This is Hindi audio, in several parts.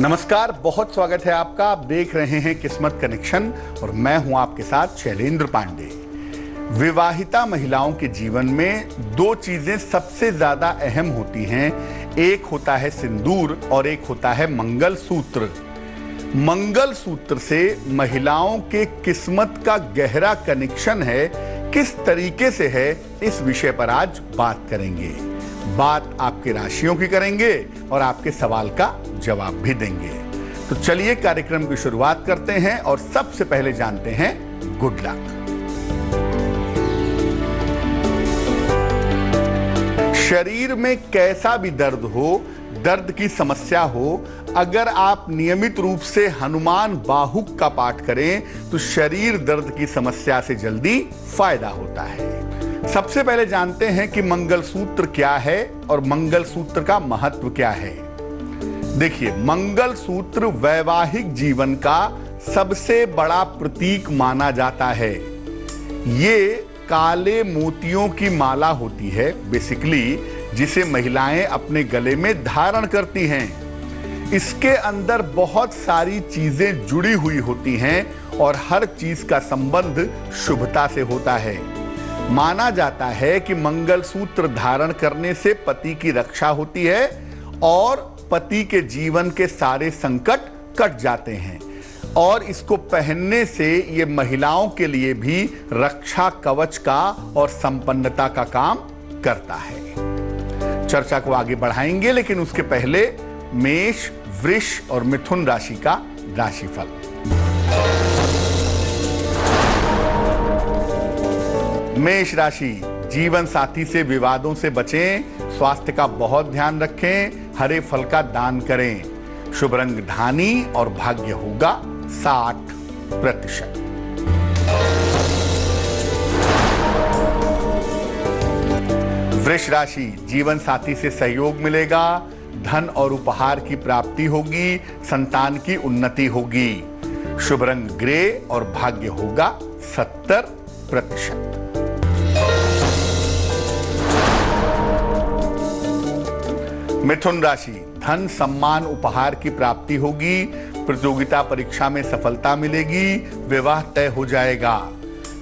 नमस्कार, बहुत स्वागत है आपका। आप देख रहे हैं किस्मत कनेक्शन और मैं हूं आपके साथ शैलेंद्र पांडे। विवाहिता महिलाओं के जीवन में दो चीजें सबसे ज्यादा अहम होती हैं। एक होता है सिंदूर और एक होता है मंगलसूत्र। मंगलसूत्र से महिलाओं के किस्मत का गहरा कनेक्शन है। किस तरीके से है, इस विषय पर आज बात करेंगे। बात आपके राशियों की करेंगे और आपके सवाल का जवाब भी देंगे। तो चलिए कार्यक्रम की शुरुआत करते हैं और सबसे पहले जानते हैं गुड लक। शरीर में कैसा भी दर्द हो, दर्द की समस्या हो, अगर आप नियमित रूप से हनुमान बाहुक का पाठ करें तो शरीर दर्द की समस्या से जल्दी फायदा होता है। सबसे पहले जानते हैं कि मंगलसूत्र क्या है और मंगलसूत्र का महत्व क्या है। देखिए, मंगलसूत्र वैवाहिक जीवन का सबसे बड़ा प्रतीक माना जाता है। ये काले मोतियों की माला होती है बेसिकली, जिसे महिलाएं अपने गले में धारण करती हैं। इसके अंदर बहुत सारी चीजें जुड़ी हुई होती हैं और हर चीज का संबंध शुभता से होता है। माना जाता है कि मंगलसूत्र धारण करने से पति की रक्षा होती है और पति के जीवन के सारे संकट कट जाते हैं और इसको पहनने से ये महिलाओं के लिए भी रक्षा कवच का और संपन्नता का काम करता है। चर्चा को आगे बढ़ाएंगे, लेकिन उसके पहले मेष, वृष और मिथुन राशि का राशिफल। मेष राशि, जीवन साथी से विवादों से बचें, स्वास्थ्य का बहुत ध्यान रखें, हरे फल का दान करें। शुभ रंग धानी और भाग्य होगा 60%। वृष राशि, जीवन साथी से सहयोग मिलेगा, धन और उपहार की प्राप्ति होगी, संतान की उन्नति होगी। शुभ रंग ग्रे और भाग्य होगा 70%। मिथुन राशि, धन, सम्मान, उपहार की प्राप्ति होगी, प्रतियोगिता परीक्षा में सफलता मिलेगी, विवाह तय हो जाएगा।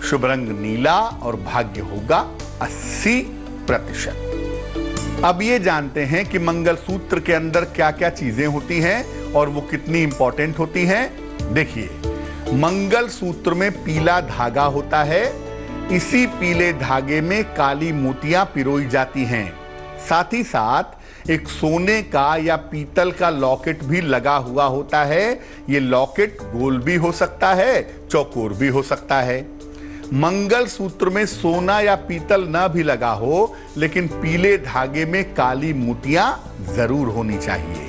शुभ रंग नीला और भाग्य होगा 80%। अब ये जानते हैं कि मंगलसूत्र के अंदर क्या क्या चीजें होती हैं और वो कितनी इंपॉर्टेंट होती हैं। देखिए, मंगलसूत्र में पीला धागा होता है। इसी पीले धागे में काली मोतियां पिरोई जाती हैं। साथ ही साथ एक सोने का या पीतल का लॉकेट भी लगा हुआ होता है। ये लॉकेट गोल भी हो सकता है, चौकोर भी हो सकता है। मंगलसूत्र में सोना या पीतल ना भी लगा हो, लेकिन पीले धागे में काली मोतियां जरूर होनी चाहिए।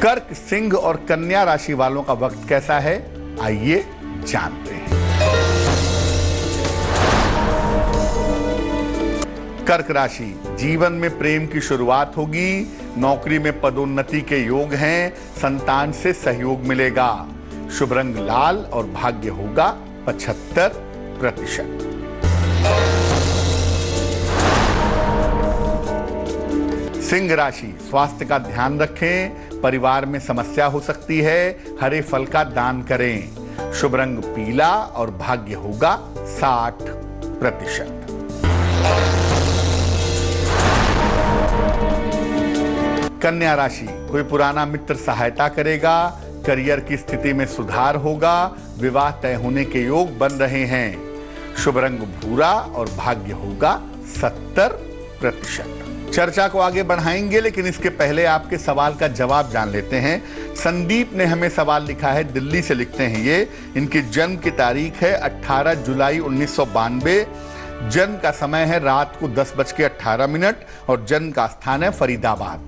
कर्क, सिंह और कन्या राशि वालों का वक्त कैसा है, आइए जानते हैं। कर्क राशि, जीवन में प्रेम की शुरुआत होगी, नौकरी में पदोन्नति के योग हैं, संतान से सहयोग मिलेगा। शुभ रंग लाल और भाग्य होगा 75%। सिंह राशि, स्वास्थ्य का ध्यान रखें, परिवार में समस्या हो सकती है, हरे फल का दान करें। शुभ रंग पीला और भाग्य होगा 60%। कन्या राशि, कोई पुराना मित्र सहायता करेगा, करियर की स्थिति में सुधार होगा, विवाह तय होने के योग बन रहे हैं। शुभ रंग भूरा और भाग्य होगा 70%। चर्चा को आगे बढ़ाएंगे, लेकिन इसके पहले आपके सवाल का जवाब जान लेते हैं। संदीप ने हमें सवाल लिखा है, दिल्ली से लिखते हैं ये। इनकी जन्म की तारीख है 18 जुलाई 1992। जन्म का समय है रात को 10:18 और जन्म का स्थान है फरीदाबाद।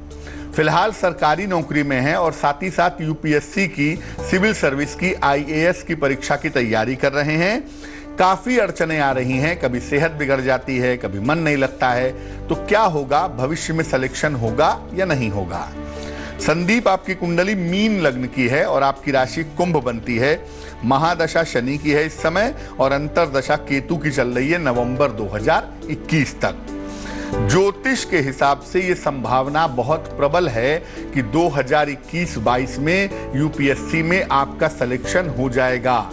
फिलहाल सरकारी नौकरी में है और साथ ही साथ यूपीएससी की, सिविल सर्विस की, आईएएस की परीक्षा की तैयारी कर रहे हैं। काफी अड़चनें आ रही हैं, कभी सेहत बिगड़ जाती है, कभी मन नहीं लगता है। तो क्या होगा, भविष्य में सिलेक्शन होगा या नहीं होगा। संदीप, आपकी कुंडली मीन लग्न की है और आपकी राशि कुंभ बनती है। महादशा शनि की है इस समय और अंतरदशा केतु की चल रही है नवंबर 2021 तक। ज्योतिष के हिसाब से ये संभावना बहुत प्रबल है कि 2021-22 में यूपीएससी में आपका सिलेक्शन हो जाएगा।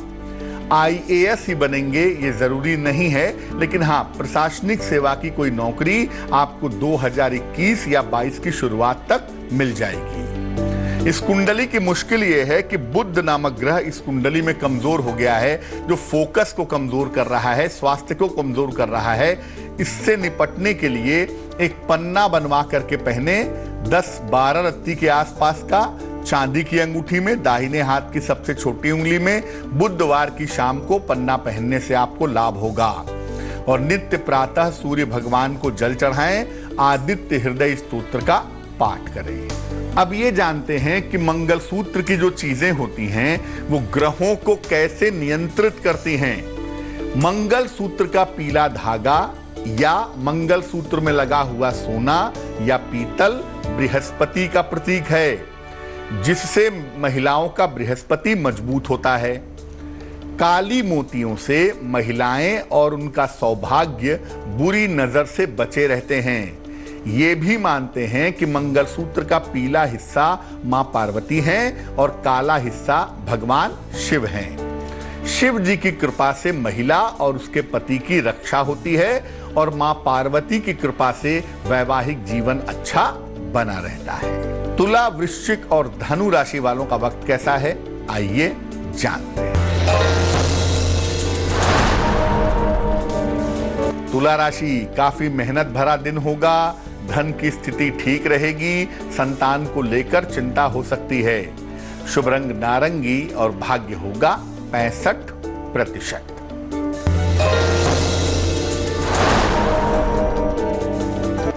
आईएएस ही बनेंगे ये जरूरी नहीं है, लेकिन हाँ, प्रशासनिक सेवा की कोई नौकरी आपको 2021 या 22 की शुरुआत तक मिल जाएगी। इस कुंडली की मुश्किल ये है कि बुध नामक ग्रह इस कुंडली में कमजोर हो गया है, जो फोकस को कमजोर कर रहा है, स्वास्थ्य को कमजोर कर रहा है। इससे निपटने के लिए एक पन्ना बनवा करके पहने, 10-12 रत्ती के आसपास का, चांदी की अंगूठी में, दाहिने हाथ की सबसे छोटी उंगली में, बुधवार की शाम को पन्ना पहनने से आपको लाभ होगा। और नित्य प्रातः सूर्य भगवान को जल चढ़ाएं, आदित्य हृदय स्तोत्र का पाठ करें। अब ये जानते हैं कि मंगलसूत्र की जो चीजें होती हैं वो ग्रहों को कैसे नियंत्रित करती हैं। मंगलसूत्र का पीला धागा या मंगलसूत्र में लगा हुआ सोना या पीतल बृहस्पति का प्रतीक है, जिससे महिलाओं का बृहस्पति मजबूत होता है। काली मोतियों से महिलाएं और उनका सौभाग्य बुरी नजर से बचे रहते हैं। ये भी मानते हैं कि मंगलसूत्र का पीला हिस्सा मां पार्वती हैं और काला हिस्सा भगवान शिव हैं। शिव जी की कृपा से महिला और उसके पति की रक्षा होती है और मां पार्वती की कृपा से वैवाहिक जीवन अच्छा बना रहता है। तुला, वृश्चिक और धनु राशि वालों का वक्त कैसा है, आइए जानते हैं। तुला राशि, काफी मेहनत भरा दिन होगा। धन की स्थिति ठीक रहेगी। संतान को लेकर चिंता हो सकती है। शुभ रंग नारंगी और भाग्य होगा 65%।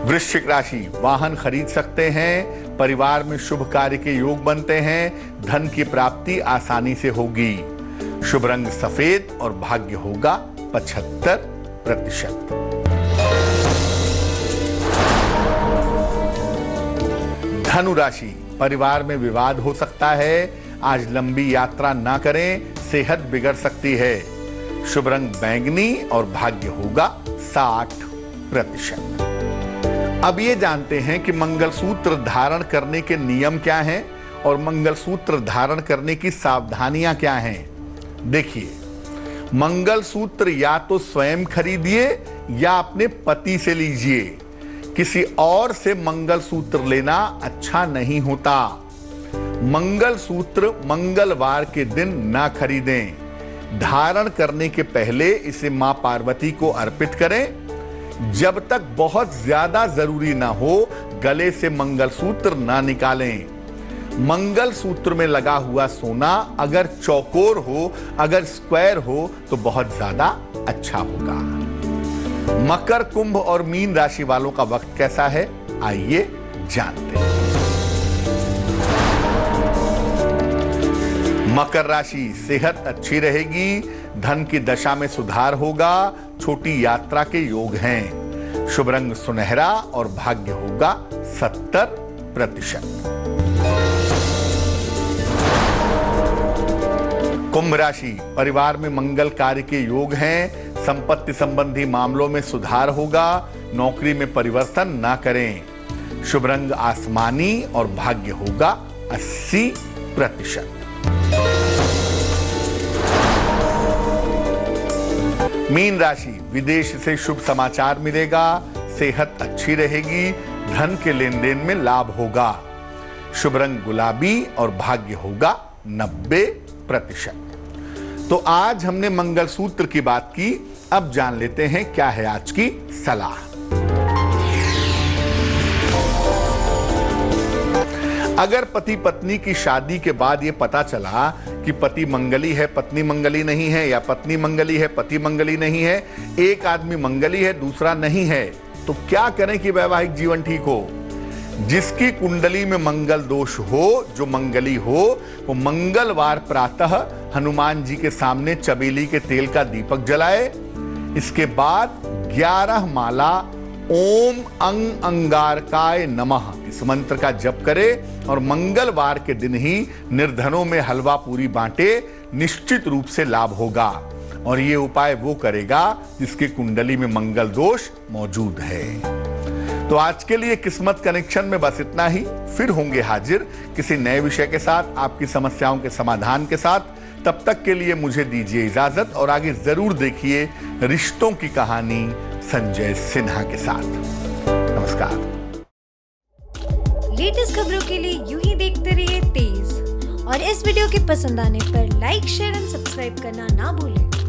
वृश्चिक राशि, वाहन खरीद सकते हैं। परिवार में शुभ कार्य के योग बनते हैं। धन की प्राप्ति आसानी से होगी। शुभ रंग सफेद और भाग्य होगा 75%। धनु राशि, परिवार में विवाद हो सकता है। आज लंबी यात्रा ना करें, सेहत बिगड़ सकती है। शुभ रंग बैंगनी और भाग्य होगा 60%। अब ये जानते हैं कि मंगलसूत्र धारण करने के नियम क्या हैं और मंगलसूत्र धारण करने की सावधानियां क्या हैं। देखिए, मंगलसूत्र या तो स्वयं खरीदिए या अपने पति से लीजिए। किसी और से मंगलसूत्र लेना अच्छा नहीं होता। मंगलसूत्र मंगलवार के दिन ना खरीदें। धारण करने के पहले इसे मां पार्वती को अर्पित करें। जब तक बहुत ज्यादा जरूरी ना हो, गले से मंगलसूत्र ना निकालें। मंगलसूत्र में लगा हुआ सोना अगर चौकोर हो, अगर स्क्वायर हो तो बहुत ज्यादा अच्छा होगा। मकर, कुंभ और मीन राशि वालों का वक्त कैसा है, आइए जानते हैं। मकर राशि, सेहत अच्छी रहेगी। धन की दशा में सुधार होगा। छोटी यात्रा के योग हैं। शुभ रंग सुनहरा और भाग्य होगा 70%। कुंभ राशि, परिवार में मंगल कार्य के योग हैं। संपत्ति संबंधी मामलों में सुधार होगा। नौकरी में परिवर्तन ना करें। शुभ रंग आसमानी और भाग्य होगा 80%। मीन राशि, विदेश से शुभ समाचार मिलेगा। सेहत अच्छी रहेगी। धन के लेन देन में लाभ होगा। शुभ रंग गुलाबी और भाग्य होगा 90%। तो आज हमने मंगलसूत्र की बात की। अब जान लेते हैं क्या है आज की सलाह। अगर पति पत्नी की शादी के बाद यह पता चला कि पति मंगली है, पत्नी मंगली नहीं है, या पत्नी मंगली है, पति मंगली नहीं है, एक आदमी मंगली है, दूसरा नहीं है, तो क्या करें कि वैवाहिक जीवन ठीक हो। जिसकी कुंडली में मंगल दोष हो, जो मंगली हो, वो मंगलवार प्रातः हनुमान जी के सामने चमेली के तेल का दीपक जलाए। इसके बाद 11 माला ओम अंग अंगारकाय नमः इस मंत्र का जप करे और मंगलवार के दिन ही निर्धनों में हलवा पूरी बांटे। निश्चित रूप से लाभ होगा। और ये उपाय वो करेगा जिसकी कुंडली में मंगल दोष मौजूद है। तो आज के लिए किस्मत कनेक्शन में बस इतना ही। फिर होंगे हाजिर किसी नए विषय के साथ, आपकी समस्याओं के समाधान के साथ। तब तक के लिए मुझे दीजिए इजाजत और आगे जरूर देखिए रिश्तों की कहानी संजय सिन्हा के साथ। नमस्कार। लेटेस्ट खबरों के लिए यूं ही देखते रहिए तेज, और इस वीडियो के पसंद आने पर लाइक, शेयर एंड सब्सक्राइब करना ना भूलें।